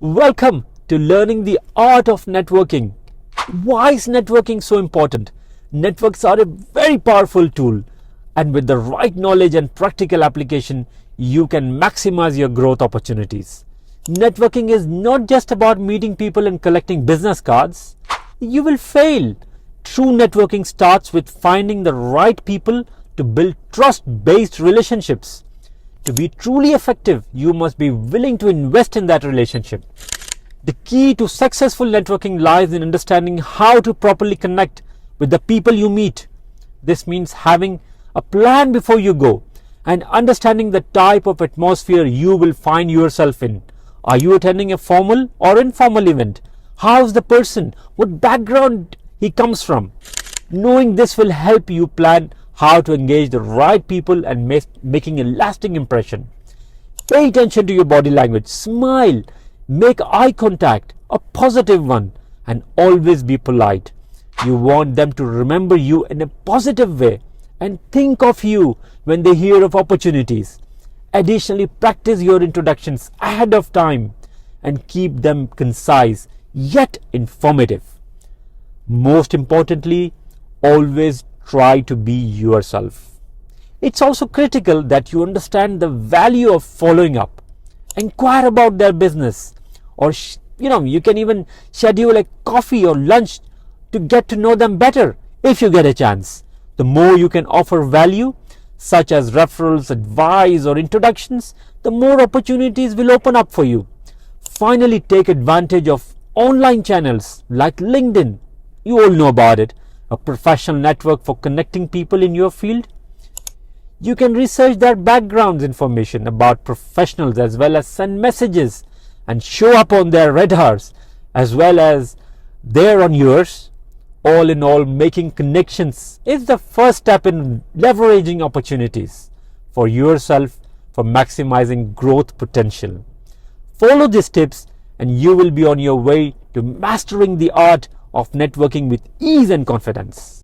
Welcome to learning the art of networking. Why is networking so important? Networks are a very powerful tool, and with the right knowledge and practical application, you can maximize your growth opportunities. Networking is not just about meeting people and collecting business cards. You will fail. True networking starts with finding the right people to build trust-based relationships. To be truly effective, you must be willing to invest in that relationship. The key to successful networking lies in understanding how to properly connect with the people you meet. This means having a plan before you go and understanding the type of atmosphere you will find yourself in. Are you attending a formal or informal event? How's the person? What background he comes from? Knowing this will help you plan how to engage the right people and making a lasting impression. Pay attention to your body language. Smile. Make eye contact, a positive one, and always be polite. You want them to remember you in a positive way and think of you when they hear of opportunities. Additionally, practice your introductions ahead of time and keep them concise yet informative. Most importantly, always try to be yourself. It's also critical that you understand the value of following up. Inquire about their business, or you can even schedule a coffee or lunch to get to know them better if you get a chance. The more you can offer value, such as referrals, advice, or introductions, the more opportunities will open up for you. Finally, take advantage of online channels like LinkedIn. You all know about it, a professional network for connecting people in your field. You can research their backgrounds information about professionals as well as send messages and show up on their radars as well as they're on yours. All in all, making connections is the first step in leveraging opportunities for yourself for maximizing growth potential. Follow these tips and you will be on your way to mastering the art of networking with ease and confidence.